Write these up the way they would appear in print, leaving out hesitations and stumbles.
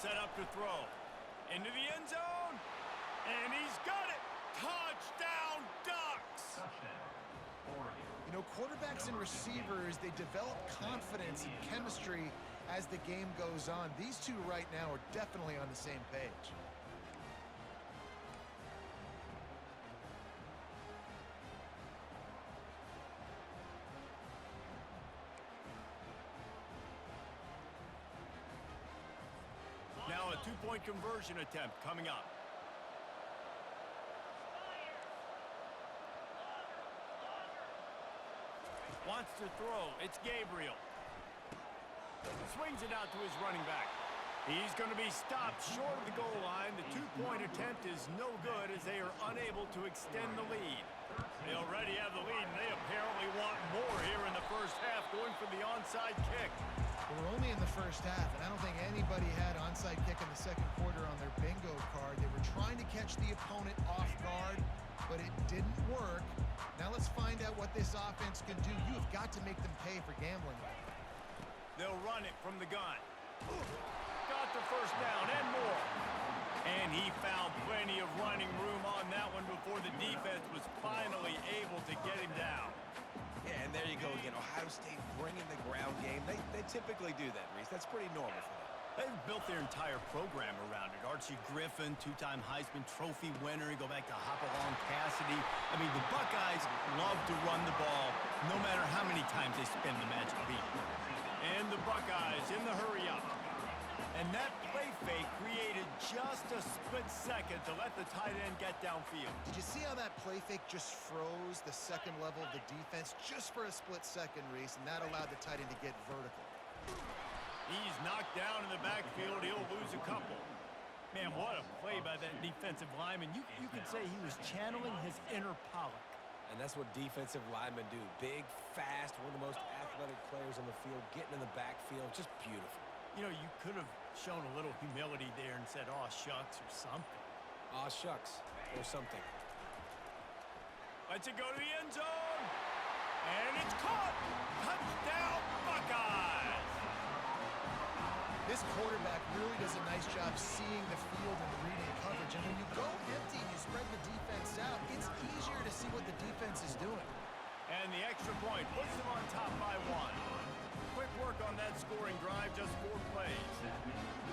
set up to throw. Into the end zone. And he's got it. Touchdown, Ducks. You know, quarterbacks and receivers, they develop confidence and chemistry as the game goes on. These two right now are definitely on the same page. Now a two-point conversion attempt coming up. Wants to throw. It's Gabriel. Swings it out to his running back. He's going to be stopped short of the goal line. The two-point attempt is no good as they are unable to extend the lead. They already have the lead, and they apparently want more here in the first half, going for the onside kick. We're only in the first half, and I don't think anybody had onside kick in the second quarter on their bingo card. They were trying to catch the opponent off guard, but it didn't work. Now let's find out what this offense can do. You have got to make them pay for gambling. They'll run it from the gun. Got the first down and more. And he found plenty of running room on that one before the defense was finally able to get him down. Yeah, and there you go again. Ohio State bringing the ground game. They typically do that, Reese. That's pretty normal for them. They've built their entire program around it. Archie Griffin, two-time Heisman Trophy winner. You go back to Hopalong Cassidy. I mean, the Buckeyes love to run the ball no matter how many times they spin the magic beat. And the Buckeyes in the hurry-up. And that play fake created just a split second to let the tight end get downfield. Did you see how that play fake just froze the second level of the defense just for a split second, Reese, and that allowed the tight end to get vertical? He's knocked down in the backfield. He'll lose a couple. Man, what a play by that defensive lineman. You could say he was channeling his inner Pollock. And that's what defensive linemen do. Big, fast, one of the most athletic players on the field, getting in the backfield, just beautiful. You know, you could have shown a little humility there and said, "Aw, shucks," or something. Aw, shucks, or something. Lets it go to the end zone. And it's caught. Touchdown, Buckeyes. This quarterback really does a nice job seeing the field and reading coverage. And when you go empty and you spread the defense out, it's easier to see what the defense is doing. And the extra point puts them on top by one. Quick work on that scoring drive, just 4 plays.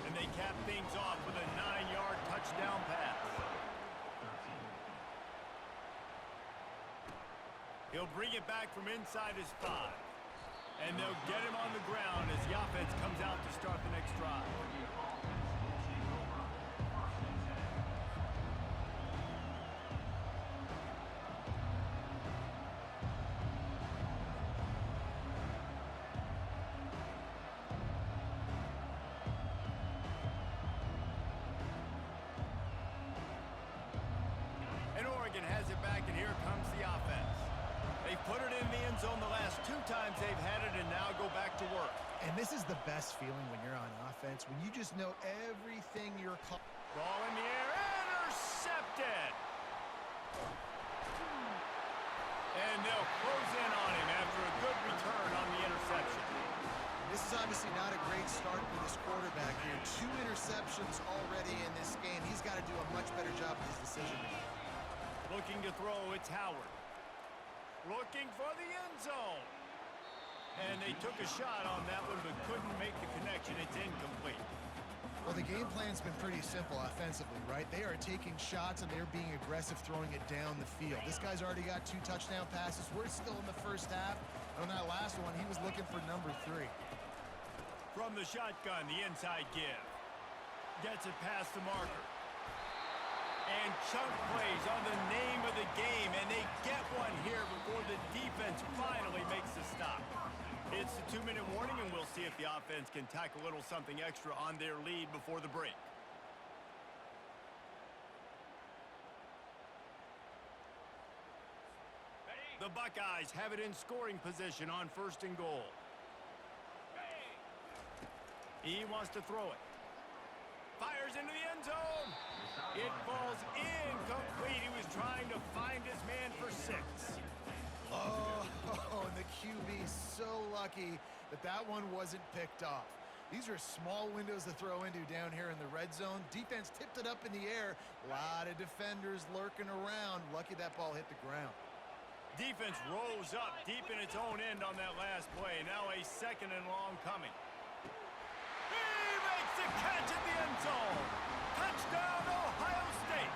And they cap things off with a 9-yard touchdown pass. He'll bring it back from inside his 5. And they'll get him on the ground as the offense comes out to start the next drive. And Oregon has it back, and here comes the offense. They put it in the end zone the last 2 times they've had it, and now go back to work. And this is the best feeling when you're on offense, when you just know everything you're called. Ball in the air, intercepted! And they'll close in on him after a good return on the interception. This is obviously not a great start for this quarterback here. 2 interceptions already in this game. He's got to do a much better job with his decision-making. Looking to throw, it's Howard. Looking for the end zone. And they took a shot on that one, but couldn't make the connection. It's incomplete. Well, the game plan's been pretty simple offensively, right? They are taking shots, and they're being aggressive, throwing it down the field. This guy's already got 2 touchdown passes. We're still in the first half. On that last one, he was looking for number 3. From the shotgun, the inside give. Gets it past the marker. And chunk plays on the name of the game, and they get one here before the defense finally makes the stop. It's the 2-minute warning, and we'll see if the offense can tack a little something extra on their lead before the break. The Buckeyes have it in scoring position on 1st and goal. He wants to throw it. Fires into the end zone. It falls incomplete. He was trying to find his man for 6. Oh, and the QB so lucky that that one wasn't picked off. These are small windows to throw into down here in the red zone. Defense tipped it up in the air. A lot of defenders lurking around. Lucky that ball hit the ground. Defense rolls up deep in its own end on that last play. Now a 2nd and long coming. He makes the catch at the end zone. Touchdown, Ohio State.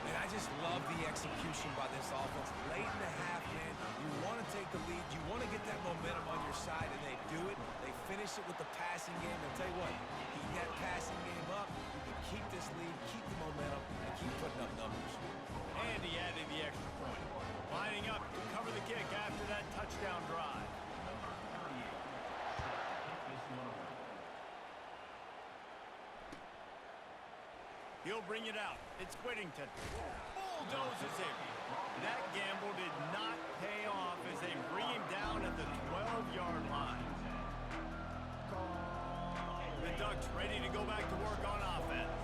And I just love the execution by this offense. Late in the half, man, you want to take the lead. You want to get that momentum on your side, and they do it. They finish it with the passing game. I'll tell you what, keep that passing game up. You can keep this lead, keep the momentum, and keep putting up numbers. And he added the extra point. Lining up to cover the kick after that touchdown drive. He'll bring it out. It's Whittington. Bulldozes it. That gamble did not pay off as they bring him down at the 12-yard line. The Ducks ready to go back to work on offense.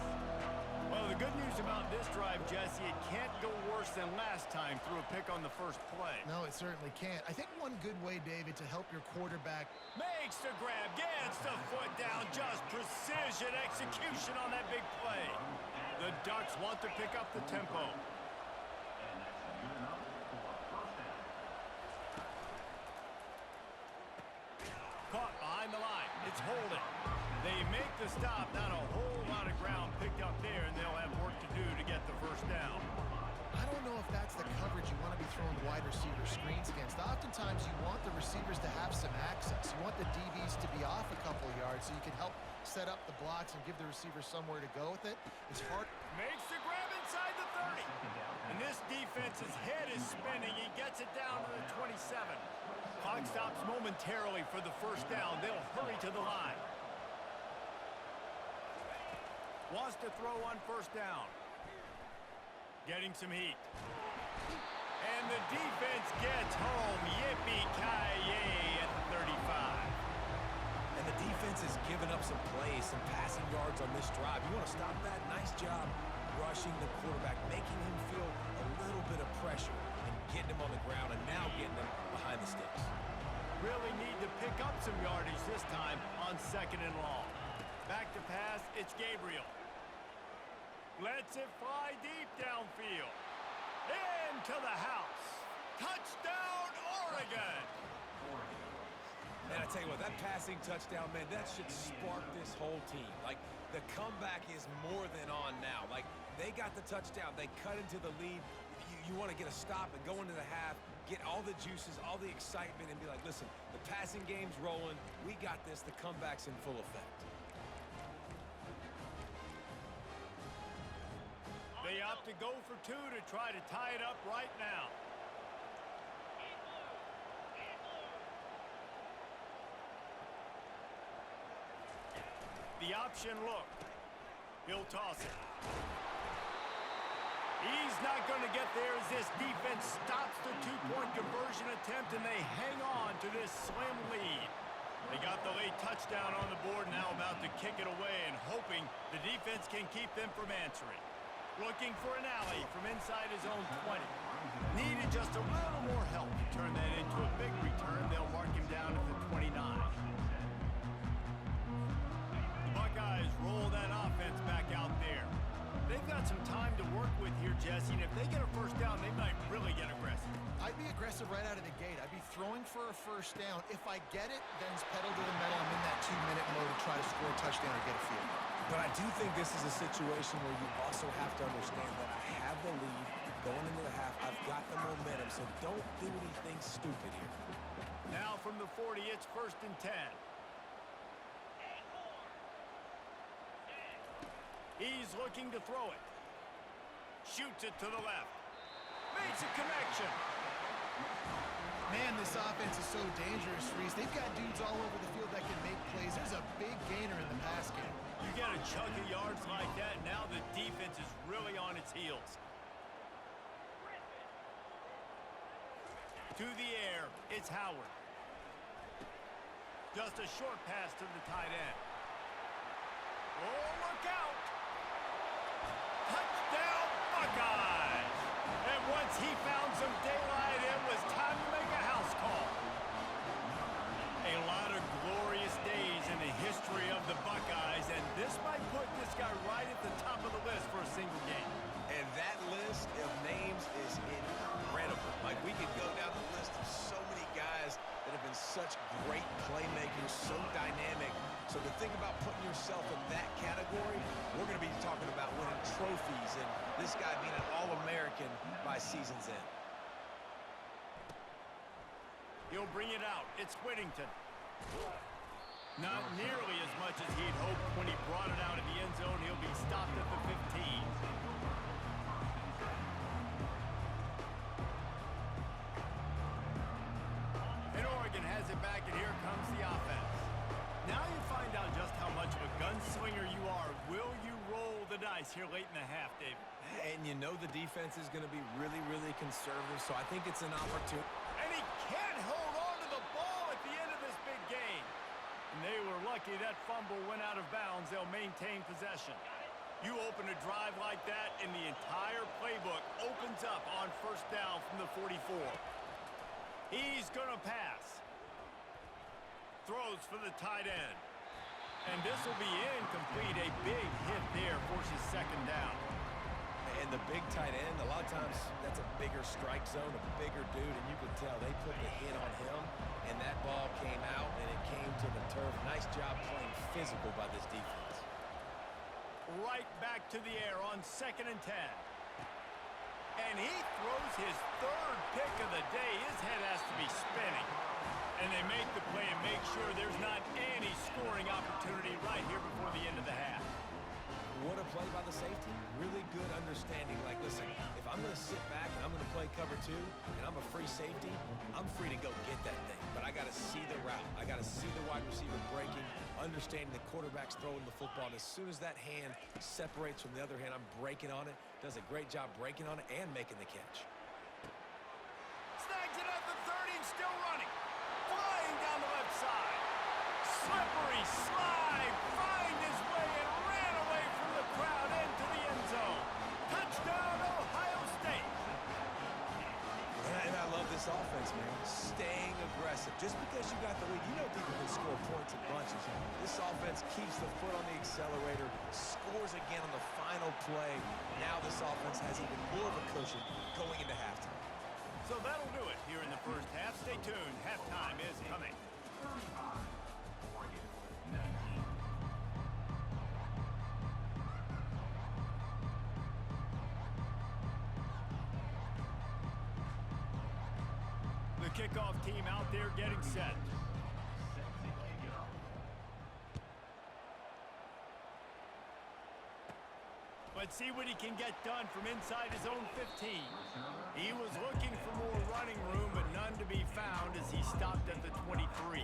Well, the good news about this drive, Jesse, it can't go worse than last time through a pick on the first play. No, it certainly can't. I think one good way, David, to help your quarterback. Makes the grab, gets the foot down, just precision execution on that big play. The Ducks want to pick up the tempo. Caught behind the line. It's holding. They make the stop. Not a whole lot of ground picked up there, and they'll have work to do to get the first down. I don't know if that's the coverage you want to be throwing wide receiver screens against. Oftentimes, you want the receivers to have some access. You want the DBs to be off a couple yards so you can help set up the blocks and give the receiver somewhere to go with it. It's hard. Makes the grab inside the 30. And this defense's head is spinning. He gets it down to the 27. Clock stops momentarily for the first down. They'll hurry to the line. Wants to throw on first down. Getting some heat. And the defense gets home. Yippee-ki-yay at the 35. And the defense has given up some plays, some passing yards on this drive. You want to stop that? Nice job rushing the quarterback, making him feel a little bit of pressure and getting him on the ground and now getting him behind the sticks. Really need to pick up some yardage this time on 2nd and long. Back to pass, it's Gabriel. Lets it fly deep downfield. Into the house. Touchdown, Oregon! And I tell you what, that passing touchdown, man, that should spark this whole team. Like, the comeback is more than on now. Like, they got the touchdown. They cut into the lead. You want to get a stop and go into the half, get all the juices, all the excitement, and be like, listen, the passing game's rolling. We got this. The comeback's in full effect. They opt to go for two to try to tie it up right now. The option look. He'll toss it. He's not going to get there as this defense stops the two-point conversion attempt, and they hang on to this slim lead. They got the late touchdown on the board, now about to kick it away and hoping the defense can keep them from answering. Looking for an alley from inside his own 20. Needed just a little more help to turn that into a big return. They'll mark him down at the 29. The Buckeyes roll that offense back out there. They've got some time to work with here, Jesse, and if they get a first down, they might really get aggressive. I'd be aggressive right out of the gate. I'd be throwing for a first down. If I get it, then it's pedal to the metal. I'm in that 2-minute mode to try to score a touchdown or get a field. But I do think this is a situation where you also have to understand that I have the lead going into the half. I've got the momentum, so don't do anything stupid here. Now from the 40, it's 1st and 10. He's looking to throw it. Shoots it to the left. Makes a connection. Man, this offense is so dangerous, Reese. They've got dudes all over the field that can make plays. There's a big gainer in the pass game. You get a chunk of yards like that, now the defense is really on its heels. To the air, it's Howard. Just a short pass to the tight end. Oh, look out! Touchdown, Buckeyes! And once he found some daylight, it was time to make a house call. A lot of glorious days This guy being an All-American by season's end. He'll bring it out. It's Whittington. Not nearly as much as he'd hoped when he brought it out in the end zone. He'll be stopped at the 15. And Oregon has it back, and here comes the offense. Now you find out just how much of a gunslinger you are. Will you roll the dice here late in the half, David? And you know the defense is going to be really, really conservative, so I think it's an opportunity. And he can't hold on to the ball at the end of this big game. And they were lucky that fumble went out of bounds. They'll maintain possession. You open a drive like that, and the entire playbook opens up on first down from the 44. He's going to pass. Throws for the tight end. And this will be incomplete. A big hit there forces second down. And the big tight end, a lot of times that's a bigger strike zone, a bigger dude, and you can tell they put the hit on him, and that ball came out, and it came to the turf. Nice job playing physical by this defense. Right back to the air on 2nd and 10. And he throws his third pick of the day. His head has to be spinning. And they make the play and make sure there's not any scoring opportunity right here before the end of the half. What a play by the safety. Really good understanding. Like, listen, if I'm going to sit back and I'm going to play cover 2 and I'm a free safety, I'm free to go get that thing. But I got to see the route. I got to see the wide receiver breaking, understanding the quarterback's throwing the football. And as soon as that hand separates from the other hand, I'm breaking on it. Does a great job breaking on it and making the catch. Snags it at the 30 and still running. Flying down the left side. Slippery slide. Find his way and ran away from the crowd into the end zone. Touchdown, Ohio State. And I love this offense, man. Staying aggressive. Just because you got the lead, you know people can score points in bunches. This offense keeps the foot on the accelerator, scores again on the final play. Now this offense has even more of a cushion going into halftime. So that'll do it here in the first half. Stay tuned. Halftime is coming. The kickoff team out there getting set. Let's see what he can get done from inside his own 15. He was looking for more running room, but none to be found as he stopped at the 23.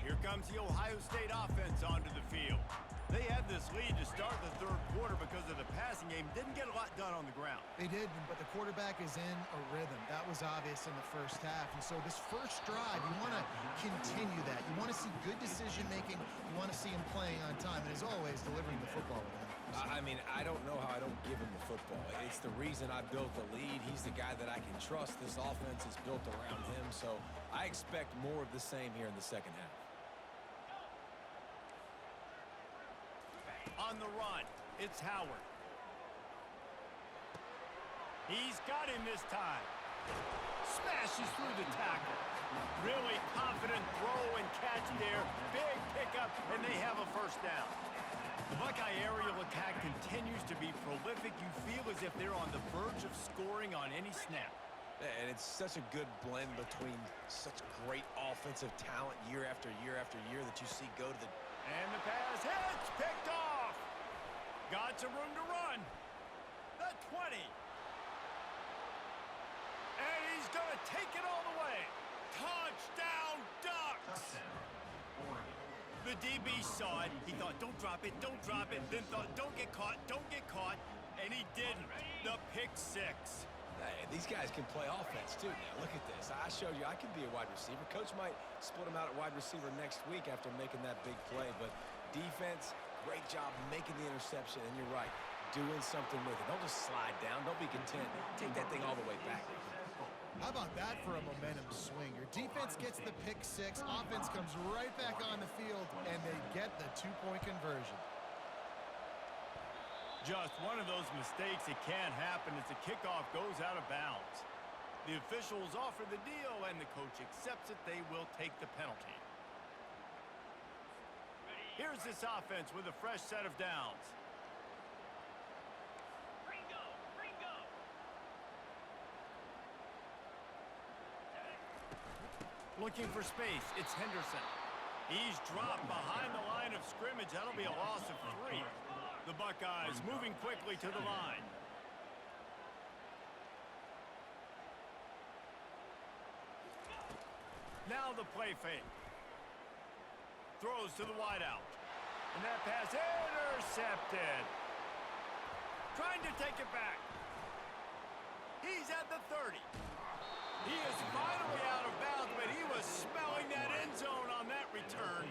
Here comes the Ohio State offense onto the field. They had this lead to start the third quarter because of the passing game. Didn't get a lot done on the ground. They did, but the quarterback is in a rhythm. That was obvious in the first half. And so this first drive, you want to continue that. You want to see good decision-making. You want to see him playing on time. And as always, delivering the football with him. I mean, I don't know how I don't give him the football. It's the reason I built the lead. He's the guy that I can trust. This offense is built around him. So I expect more of the same here in the second half. On the run, it's Howard. He's got him this time. Smashes through the tackle. Really confident throw and catch there. Big pickup, and they have a first down. The Buckeye aerial attack continues to be prolific. You feel as if they're on the verge of scoring on any snap. And it's such a good blend between such great offensive talent year after year after year that you see go to the... And the pass hits, picked off. Got some room to run. The 20. And he's going to take it all the way. Touchdown, Ducks. The DB saw it. He thought, don't drop it, don't drop it. Then thought, don't get caught, don't get caught. And he didn't. The pick six. Hey, these guys can play offense, too. Now, look at this. I showed you I can be a wide receiver. Coach might split him out at wide receiver next week after making that big play. But defense, great job making the interception. And you're right, doing something with it. Don't just slide down. Don't be content. Take that thing all the way back. How about that for a momentum swing? Your defense gets the pick six. Offense comes right back on the field, and they get the two-point conversion. Just one of those mistakes that can't happen as the kickoff goes out of bounds. The officials offer the deal, and the coach accepts it. They will take the penalty. Here's this offense with a fresh set of downs. Looking for space. It's Henderson. He's dropped behind the line of scrimmage. That'll be a loss of 3. The Buckeyes moving quickly to the line. Now the play fake. Throws to the wideout. And that pass intercepted. Trying to take it back. He's at the 30. He is finally out of bounds, but he was smelling that end zone on that return.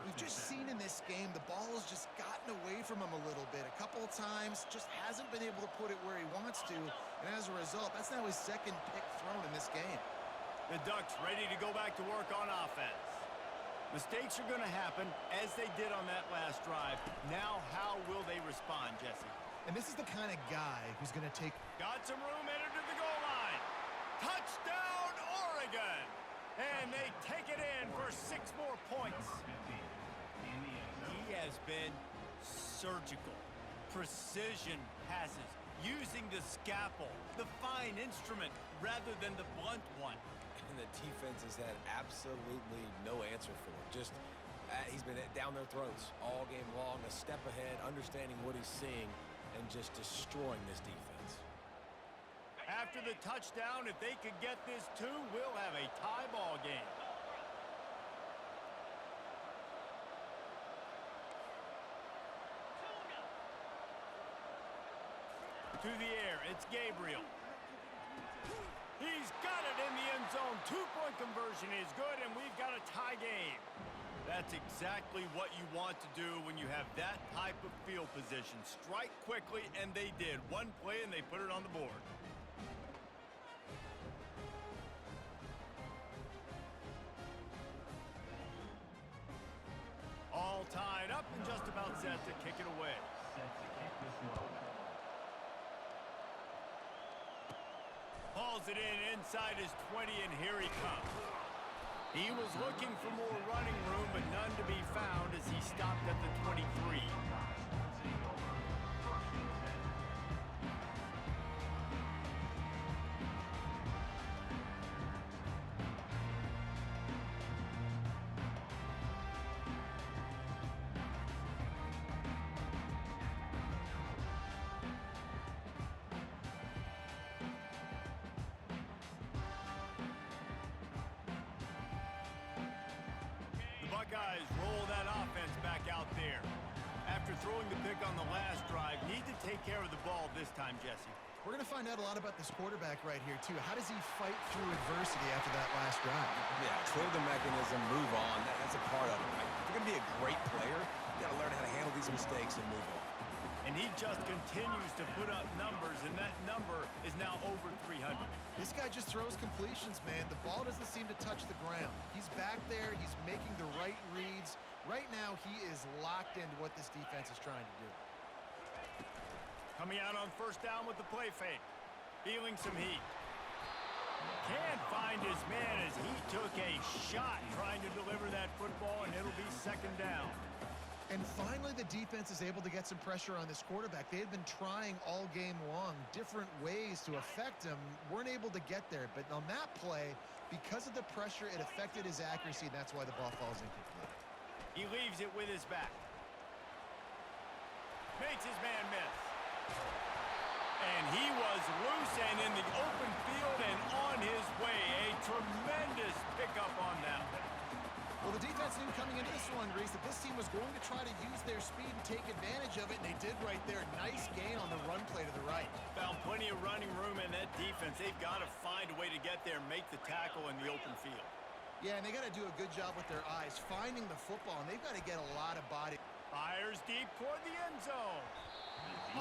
We've just seen in this game the ball has just gotten away from him a little bit. A couple of times, just hasn't been able to put it where he wants to. And as a result, that's now his second pick thrown in this game. The Ducks ready to go back to work on offense. Mistakes are going to happen as they did on that last drive. Now how will they respond, Jesse? And this is the kind of guy who's going to take... Got some room, entered to the goal line. Touchdown, Oregon! And they take it in for 6 more points. He has been surgical. Precision passes, using the scalpel, the fine instrument, rather than the blunt one. And the defense has had absolutely no answer for him. Just, he's been down their throats all game long, a step ahead, understanding what he's seeing, and just destroying this defense. After the touchdown, if they could get this 2, we'll have a tie ball game. To the air, it's Gabriel. He's got it in the end zone. 2-point conversion is good, and we've got a tie game. That's exactly what you want to do when you have that type of field position. Strike quickly, and they did. One play, and they put it on the board. All tied up and just about set to kick it away. Hauls it in inside his 20, and here he comes. He was looking for more running room, but none to be found as he stopped at the 23. Buckeyes roll that offense back out there. After throwing the pick on the last drive, need to take care of the ball this time, Jesse. We're going to find out a lot about this quarterback right here, too. How does he fight through adversity after that last drive? Yeah, clear the mechanism, move on. That's a part of it. Right? If you're going to be a great player, you got to learn how to handle these mistakes and move on. And he just continues to put up numbers, and that number is now over 300. This guy just throws completions, man. The ball doesn't seem to touch the ground. He's back there. He's making the right reads. Right now, he is locked into what this defense is trying to do. Coming out on first down with the play fake. Feeling some heat. Can't find his man as he took a shot trying to deliver that football, and it'll be second down. And finally, the defense is able to get some pressure on this quarterback. They had been trying all game long different ways to affect him. Weren't able to get there. But on that play, because of the pressure, it affected his accuracy, and that's why the ball falls incomplete. He leaves it with his back. Makes his man miss. And he was loose and in the open field and on his way. A tremendous pickup on that one. Well, the defense knew coming into this one, Reese, that this team was going to try to use their speed and take advantage of it, and they did right there. Nice gain on the run play to the right. Found plenty of running room in that defense. They've got to find a way to get there, make the tackle in the open field. Yeah, and they got to do a good job with their eyes, finding the football, and they've got to get a lot of body. Fires deep toward the end zone.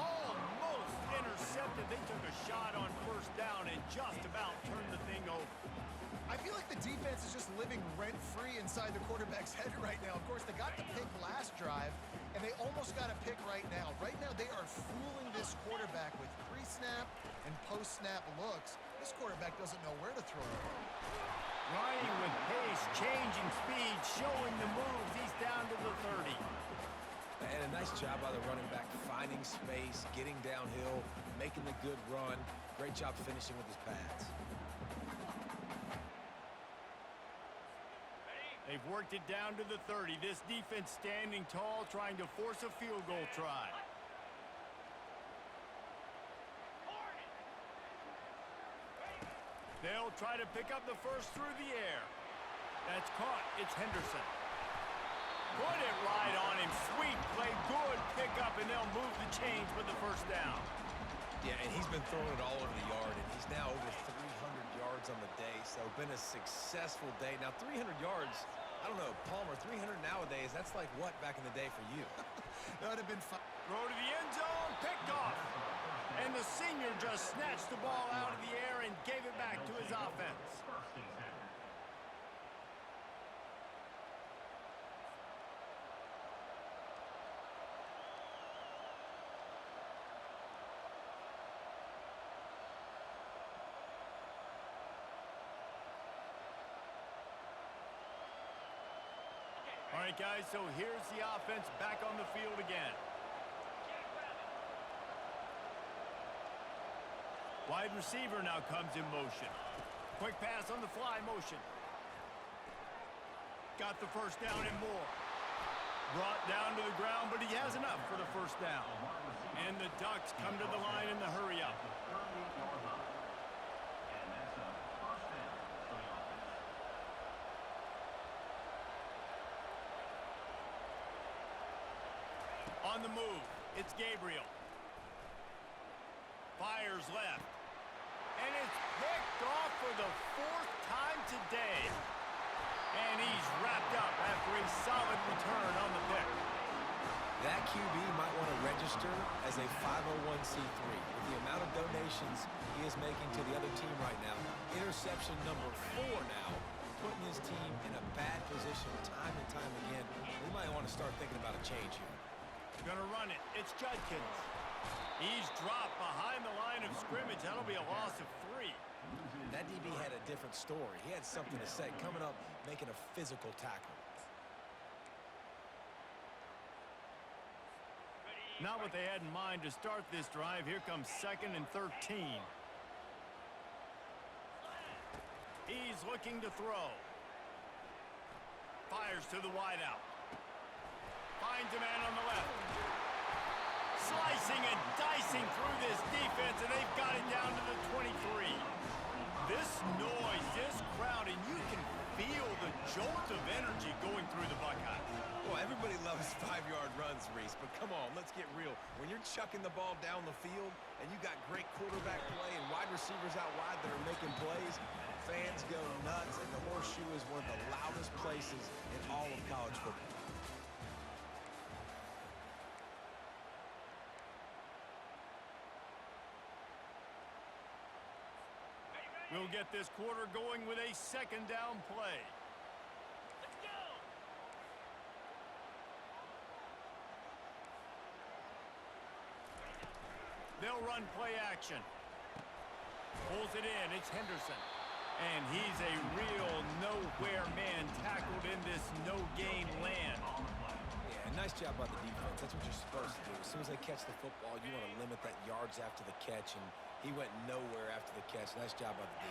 Almost intercepted. They took a shot on first down and just about turned the thing over. I feel like the defense is just living rent-free inside the quarterback's head right now. Of course, they got the pick last drive, and they almost got a pick right now. Right now, they are quarterback with pre-snap and post-snap looks. This quarterback doesn't know where to throw it. Running with pace, changing speed, showing the moves. He's down to the 30. And a nice job by the running back, finding space, getting downhill, making the good run. Great job finishing with his pads. They've worked it down to the 30. This defense standing tall, trying to force a field goal try. They'll try to pick up the first through the air. That's caught. It's Henderson. Put it right on him. Sweet play. Good pickup, and they'll move the chains with the first down. Yeah, and he's been throwing it all over the yard, and he's now over 300 yards on the day, so been a successful day. Now, 300 yards, I don't know, Palmer, 300 nowadays, that's like what back in the day for you? That would have been fun. Throw to the end zone. Picked off. And the senior just snatched the ball out of the air and gave it back to his offense. All right, guys, so here's the offense back on the field again. Wide receiver now comes in motion. Quick pass on the fly motion. Got the first down and more. Brought down to the ground, but he has enough for the first down. And the Ducks come to the line in the hurry up. On the move, it's Gabriel. Fires left. And it's picked off for the fourth time today. And he's wrapped up after a solid return on the pick. That QB might want to register as a 501c3. With the amount of donations he is making to the other team right now, interception number 4 now, putting his team in a bad position time and time again. We might want to start thinking about a change here. Gonna run it. It's Judkins. He's dropped behind the line of scrimmage. That'll be a loss of 3. That DB had a different story. He had something to say, coming up, making a physical tackle. Not what they had in mind to start this drive. Here comes 2nd and 13. He's looking to throw. Fires to the wideout. Finds a man on the left. Slicing and dicing through this defense, and they've got it down to the 23. This noise, this crowd, and you can feel the jolt of energy going through the Buckeyes. Well, everybody loves 5-yard runs, Reese, but come on, let's get real. When you're chucking the ball down the field and you got great quarterback play and wide receivers out wide that are making plays, fans go nuts, and the Horseshoe is one of the loudest places in all of college football. We'll get this quarter going with a 2nd down play. Let's go! They'll run play action. Pulls it in. It's Henderson. And he's a real nowhere man tackled in this no-gain land. Yeah, nice job by the defense. That's what you're supposed to do. As soon as they catch the football, you want to limit that yards after the catch, and he went nowhere after the catch. Nice job by the D.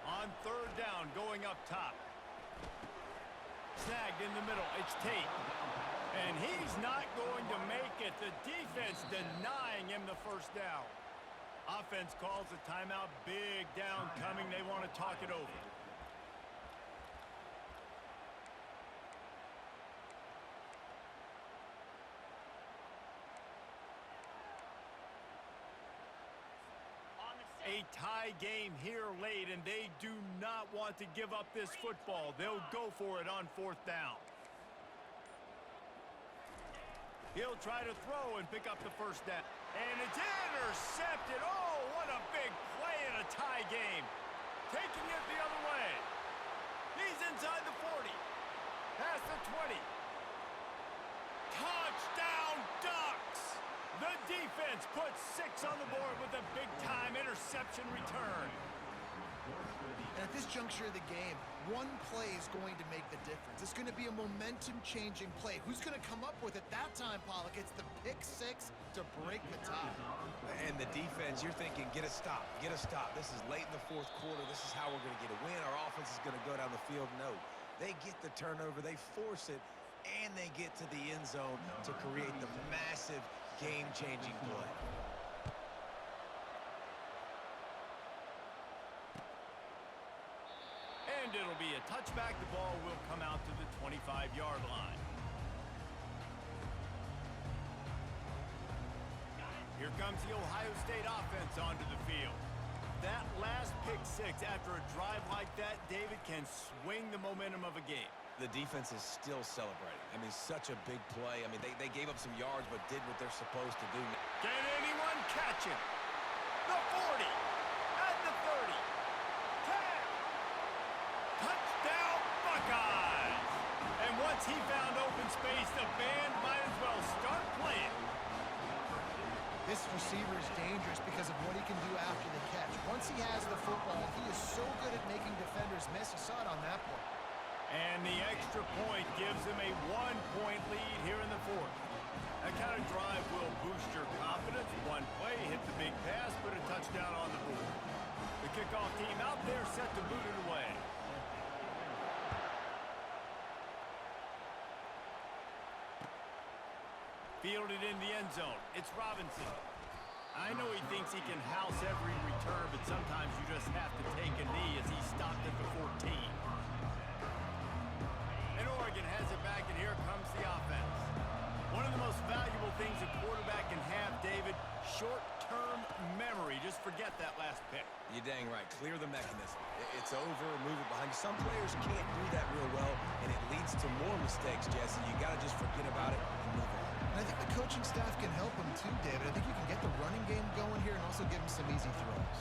On 3rd down, going up top. Snagged in the middle. It's Tate. And he's not going to make it. The defense denying him the first down. Offense calls a timeout. Big down coming. They want to talk it over. A tie game here late, and they do not want to give up this football. They'll go for it on 4th down. He'll try to throw and pick up the first down. And it's intercepted. Oh, what a big play in a tie game. Taking it the other way. He's inside the 40. Past the 20. Touchdown, Ducks! The defense defense puts 6 on the board with a big-time interception return. And at this juncture of the game, one play is going to make the difference. It's going to be a momentum-changing play. Who's going to come up with it that time, Pollock? It's the pick 6 to break the tie. And the defense, you're thinking, get a stop, get a stop. This is late in the fourth quarter. This is how we're going to get a win. Our offense is going to go down the field. No, they get the turnover, they force it, and they get to the end zone to create the massive game-changing play. And it'll be a touchback. The ball will come out to the 25-yard line. Here comes the Ohio State offense onto the field. That last pick 6 after a drive like that, David, can swing the momentum of a game. The defense is still celebrating. I mean, such a big play. I mean, they gave up some yards but did what they're supposed to do. Can anyone catch him? The 40, at the 30, 10. Touchdown, Buckeyes! And once he found open space, the band might as well start playing. This receiver is dangerous because of what he can do after the catch. Once he has the football, he is so good at making defenders miss. You saw it on that play. And the extra point gives him a 1-point lead here in the fourth. That kind of drive will boost your confidence. One play, hit the big pass, put a touchdown on the board. The kickoff team out there set to boot it away. Fielded in the end zone. It's Robinson. I know he thinks he can house every return, but sometimes you just have to take a knee as he stopped at the 14. And Oregon has it back, and here comes the offense. One of the most valuable things a quarterback can have, David, short-term memory. Just forget that last pick. You're dang right. Clear the mechanism. It's over, move it behind you. Some players can't do that real well, and it leads to more mistakes, Jesse. You got to just forget about it and move on. And I think the coaching staff can help him too, David. I think you can get the running game going here and also give him some easy throws.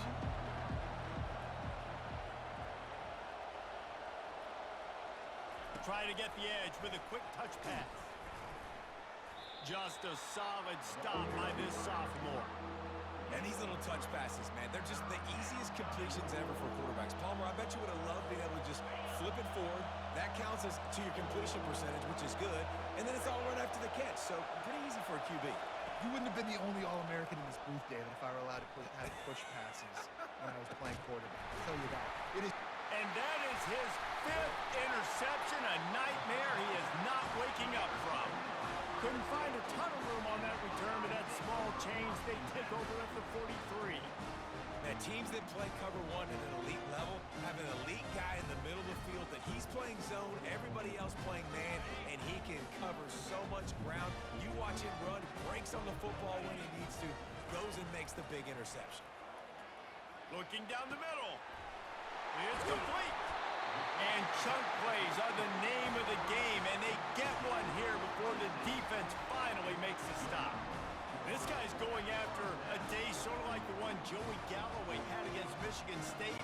Try to get the edge with a quick touch pass. Just a solid stop by this sophomore. And these little touch passes, man, they're just the easiest completions ever for quarterbacks. Palmer, I bet you would have loved being able to just flip it forward. That counts as to your completion percentage, which is good. And then it's all right after the catch. So pretty easy for a QB. You wouldn't have been the only All-American in this booth, David, if I were allowed to have push passes when I was playing quarterback. I'll tell you that. It is. And that is his 5th interception, a nightmare he is not waking up from. Couldn't find a ton of room on that return, but that small change, they take over at the 43. Now, teams that play cover 1 at an elite level have an elite guy in the middle of the field that he's playing zone, everybody else playing man, and he can cover so much ground. You watch him run, breaks on the football when he needs to, goes and makes the big interception. Looking down the middle. It's complete. And chunk plays are the name of the game, and they get one here before the defense finally makes the stop. This guy's going after a day sort of like the one Joey Galloway had against Michigan State,